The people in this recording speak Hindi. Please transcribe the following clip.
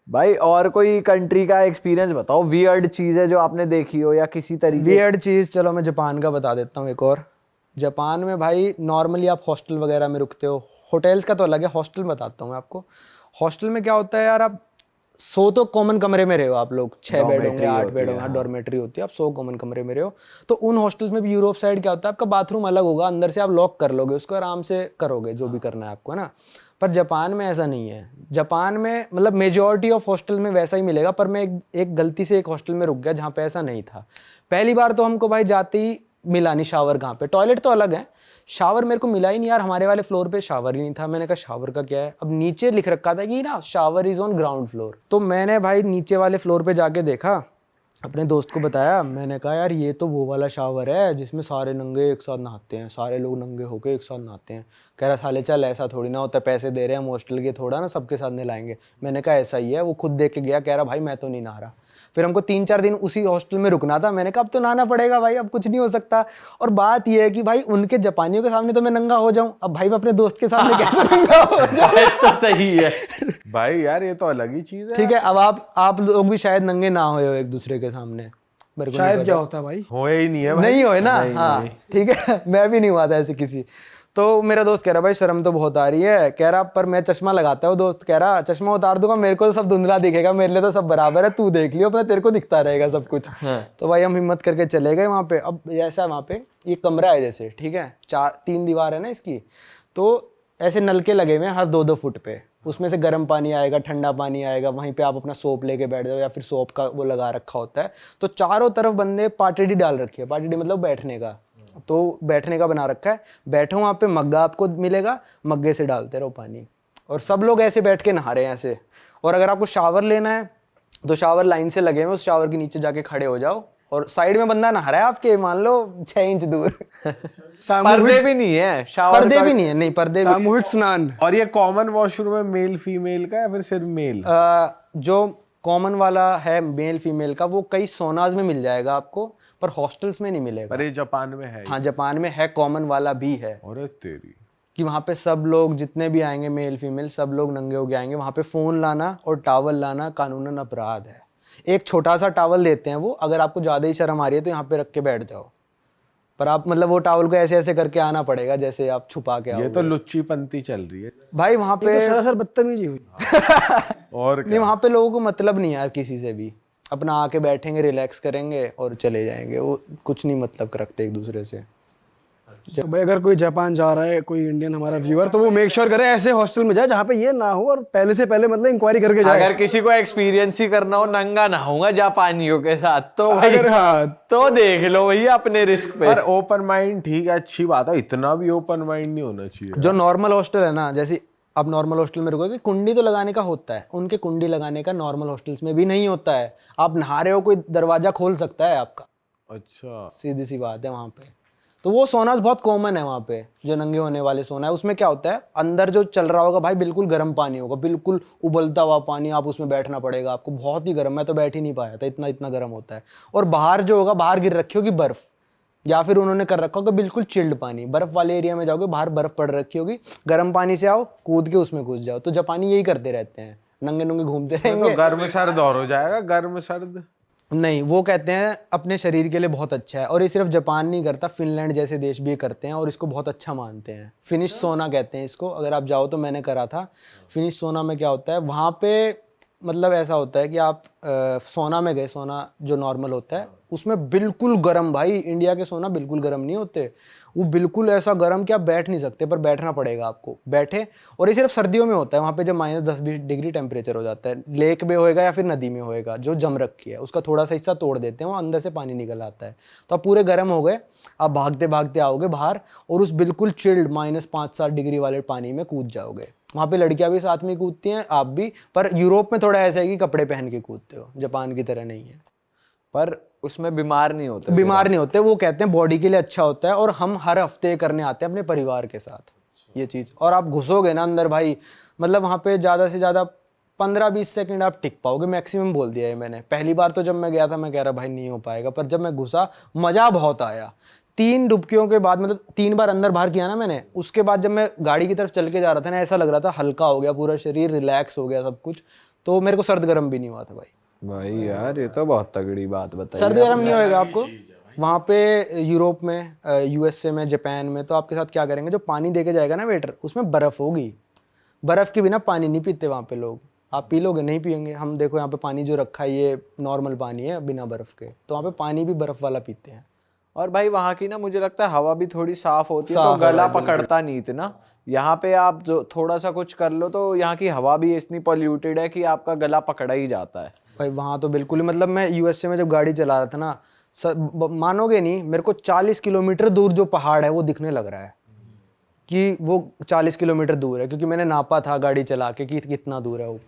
भाई और कोई कंट्री का एक्सपीरियंस बताओ, वियर्ड चीज है जो आपने देखी हो या किसी तरीके। वियर्ड चीज़, चलो मैं जापान का बता देता हूँ एक और। जापान में भाई नॉर्मली आप हॉस्टल वगैरह में रुकते हो, होटल्स का तो अलग है, हॉस्टल बताता हूँ मैं आपको। हॉस्टल में क्या होता है यार, आप 100 तो कॉमन कमरे में रहे हो आप लोग, 6 बेड होंगे, डॉर्मेट्री 8 होती बेड है, होंगे, हाँ। डॉर्मेट्री होती है, आप 100 कॉमन कमरे में रहे हो। तो उन हॉस्टल्स में भी यूरोप साइड क्या होता है, आपका बाथरूम अलग होगा, अंदर से आप लॉक कर लोगे उसको, आराम से करोगे जो भी करना है आपको, है ना। पर जापान में ऐसा नहीं है। जापान में मतलब मेजॉरिटी ऑफ हॉस्टल में वैसा ही मिलेगा, पर मैं एक गलती से एक हॉस्टल में रुक गया जहाँ पे ऐसा नहीं था। पहली बार तो हमको भाई जाते ही मिला नहीं शावर कहाँ पे, टॉयलेट तो अलग है, शावर मेरे को मिला ही नहीं यार, हमारे वाले फ्लोर पे शावर ही नहीं था। मैंने कहा शावर का क्या है, अब नीचे लिख रखा था कि ना shower is on ground floor, तो मैंने भाई नीचे वाले फ्लोर पे जाके देखा, अपने दोस्त को बताया, मैंने कहा यार ये तो वो वाला शावर है जिसमें सारे नंगे एक साथ नहाते हैं, सारे लोग नंगे होके एक साथ नहाते हैं। कह रहा साले चल ऐसा थोड़ी ना होता, पैसे दे रहे हैं हम हॉस्टल के, थोड़ा ना सबके साथ नहलाएंगे। मैंने कहा ऐसा ही है, वो खुद देख के गया, कह रहा भाई मैं तो नहीं नहा रहा। फिर हमको 3-4 दिन उसी हॉस्टल में रुकना था, मैंने कहा अब तो नहाना पड़ेगा भाई, अब कुछ नहीं हो सकता। और बात यह है कि भाई उनके जापानियों के सामने तो मैं नंगा हो जाऊं, अब भाई मैं अपने दोस्त के सामने कैसे नंगा हो जाऊं। तो सही है। भाई यार ये तो अलग ही चीज है ठीक है, अब आप लोग भी शायद नंगे ना होए हो एक दूसरे के सामने, मेरे को नहीं शायद पता। क्या होता है भाई। होए ही नहीं है भाई। नहीं होए ना, नहीं, हाँ नहीं। ठीक है। मैं भी नहीं हुआ था ऐसे किसी। तो मेरा दोस्त कह रहा भाई शर्म तो बहुत आ रही है, कह रहा पर मैं चश्मा लगाता हूँ। दोस्त कह रहा चश्मा उतार दूंगा, मेरे को तो सब धुंधला दिखेगा, मेरे लिए तो सब बराबर है, तू देख लियो अपना, तेरे को दिखता रहेगा सब कुछ। तो भाई हम हिम्मत करके चले गए वहाँ पे। अब ऐसा वहाँ पे ये कमरा है जैसे, ठीक है, 3 दीवार है ना इसकी, तो ऐसे नलके लगे हुए हैं हर 2-2 फुट पे, उसमें से गर्म पानी आएगा, ठंडा पानी आएगा, वहीं पे आप अपना सोप लेके बैठ जाओ, या फिर सोप का वो लगा रखा होता है। तो चारों तरफ बंदे पार्टी डाल रखी है, पार्टी मतलब बैठने का, तो बैठने का बना रखा है। बैठो वहाँ पे, मग्गा आपको मिलेगा, मग्गे से डालते रहो पानी, और सब लोग ऐसे बैठ के नहा रहे हैं ऐसे। और अगर आपको शावर लेना है तो शावर लाइन से लगे हुए, उस शावर के नीचे जाके खड़े हो जाओ, और साइड में बंदा नहा रहा है आपके, मान लो 6 इंच दूर। पर्दे सामूहिक भी नहीं है शावर पर्दे का। भी नहीं है, नहीं पर्दे भी। सामूहिक स्नान। और ये कॉमन वॉशरूम है मेल फीमेल का या फिर सिर्फ मेल? जो कॉमन वाला है मेल फीमेल का, वो कई सोनाज में मिल जाएगा आपको, पर हॉस्टल्स में नहीं मिलेगा। अरे जापान में है हाँ जापान में है, कॉमन वाला भी है, अरे तेरी। कि वहाँ पे सब लोग जितने भी आएंगे मेल फीमेल सब लोग नंगे होके आएंगे। वहाँ पे फ़ोन लाना और टावल लाना कानूनन अपराध है। एक छोटा सा टावल देते हैं वो, अगर आपको ज़्यादा ही शर्म आ रही है तो यहाँ पे रख के बैठ जाओ, पर आप मतलब वो टावल को ऐसे ऐसे करके आना पड़ेगा जैसे आप छुपा के ये आओगे। तो लुच्ची पंती चल रही है। भाई वहाँ ये पे तो सरासर बदतमीजी हुई। और नहीं, क्या? वहाँ पे लोगों को मतलब नहीं यार किसी से भी, अपना आके बैठेंगे, रिलैक्स करेंगे और चले जाएंगे, वो कुछ नहीं मतलब रखते एक दूसरे से। तो भाई अगर कोई जापान जा रहा है, कोई इंडियन हमारा व्यूअर, तो वो मेक श्योर करे ऐसे हॉस्टल में जाए जहाँ पे ये ना हो, और पहले से पहले मतलब इंक्वायरी करके जाए। अगर किसी को एक्सपीरियंस ही करना हो, नंगा नहाऊंगा जापानियों के साथ, तो भाई अगर हाँ, तो देख लो भैया अपने रिस्क पे। पर ओपन माइंड ठीक है, अच्छी बात है, इतना भी ओपन माइंड नहीं होना चाहिए। जो नॉर्मल हॉस्टल है ना, जैसे आप नॉर्मल हॉस्टल में रुकोगे, कुंडी तो लगाने का होता है, उनके कुंडी लगाने का नॉर्मल हॉस्टल्स में भी नहीं होता है। आप नहा रहे हो, कोई दरवाजा खोल सकता है आपका, अच्छा। सीधी सी बात है वहाँ पे। तो वो सोनास बहुत कॉमन है वहाँ पे, जो नंगे होने वाले सोना है। उसमें क्या होता है, अंदर जो चल रहा होगा भाई बिल्कुल गर्म पानी होगा, बिल्कुल उबलता हुआ पानी, आप उसमें बैठना पड़ेगा आपको, बहुत ही गर्म। मैं तो बैठ ही नहीं पाया था, इतना इतना गर्म होता है। और बाहर जो होगा, बाहर गिर रखी होगी बर्फ, या फिर उन्होंने कर रखा होगा बिल्कुल चिल्ड पानी। बर्फ वाले एरिया में जाओगे, बाहर बर्फ पड़ रखी होगी, गर्म पानी से आओ, कूद के उसमें घुस जाओ। तो जापानी यही करते रहते हैं, नंगे नंगे घूमते तो रहेंगे। गर्म सर्द और हो जाएगा, गर्म सर्द। नहीं, वो कहते हैं अपने शरीर के लिए बहुत अच्छा है, और ये सिर्फ जापान नहीं करता, फिनलैंड जैसे देश भी करते हैं और इसको बहुत अच्छा मानते हैं। फिनिश सोना कहते हैं इसको, अगर आप जाओ तो, मैंने करा था। फिनिश सोना में क्या होता है वहाँ पे, मतलब ऐसा होता है कि आप सोना में गए, सोना जो नॉर्मल होता है उसमें बिल्कुल गर्म, भाई इंडिया के सोना बिल्कुल गर्म नहीं होते, वो बिल्कुल ऐसा गर्म कि आप बैठ नहीं सकते, पर बैठना पड़ेगा आपको, बैठे। और ये सिर्फ सर्दियों में होता है वहाँ पे, जब -10-20 डिग्री टेम्परेचर हो जाता है। लेक में होएगा या फिर नदी में होएगा, जो जम रखी है उसका थोड़ा सा हिस्सा तोड़ देते हैं, वो अंदर से पानी निकल आता है, तो आप पूरे गर्म हो गए, आप भागते भागते आओगे बाहर, और उस बिल्कुल चिल्ड -5-7 डिग्री वाले पानी में कूद जाओगे। वहाँ पे लड़कियां भी साथ में कूदती हैं, आप भी, पर यूरोप में थोड़ा ऐसा है कि कपड़े पहन के कूदते हो, जापान की तरह नहीं है। पर उसमें बीमार नहीं होते। बीमार नहीं होते, वो कहते हैं बॉडी के लिए अच्छा होता है, और हम हर हफ्ते करने आते हैं अपने परिवार के साथ ये चीज़। और आप घुसोगे ना अंदर भाई, मतलब वहाँ पे ज़्यादा से ज़्यादा 15-20 सेकंड आप टिक पाओगे मैक्सिमम, बोल दिया है मैंने। पहली बार तो जब मैं गया था मैं कह रहा भाई नहीं हो पाएगा, पर जब मैं घुसा मज़ा बहुत आया। 3 डुबकियों के बाद, मतलब 3 बार अंदर बाहर किया ना मैंने, उसके बाद जब मैं गाड़ी की तरफ चल के जा रहा था ना, ऐसा लग रहा था हल्का हो गया पूरा शरीर, रिलैक्स हो गया सब कुछ। तो मेरे को सर्द गर्म भी नहीं हुआ था भाई। भाई यार ये तो बहुत तगड़ी बात बताई। सर्द गर्म नहीं होएगा आपको वहाँ पे यूरोप में, यूएसए में, जापान में। तो आपके साथ क्या करेंगे, जो पानी दे के जाएगा ना वेटर, उसमें बर्फ़ होगी। बर्फ़ के बिना पानी नहीं पीते वहाँ पे लोग। आप पी लोगे? नहीं पियेंगे। हम देखो यहाँ पे पानी जो रखा है ये नॉर्मल पानी है बिना बर्फ़ के, तो वहाँ पे पानी भी बर्फ़ वाला पीते हैं। और भाई वहाँ की ना मुझे लगता है हवा भी थोड़ी साफ होती है, तो साफ है गला भाई, पकड़ता नहीं इतना। यहाँ पे आप जो थोड़ा सा कुछ कर लो तो यहाँ की हवा भी इतनी पॉल्यूटेड है कि आपका गला पकड़ा ही जाता है। भाई वहाँ तो बिल्कुल ही, मतलब मैं यूएसए में जब गाड़ी चला रहा था ना, मानोगे नहीं, मेरे को 40 किलोमीटर दूर जो पहाड़ है वो दिखने लग रहा है कि वो 40 किलोमीटर दूर है, क्योंकि मैंने नापा था गाड़ी चला के कि कितना दूर है वो।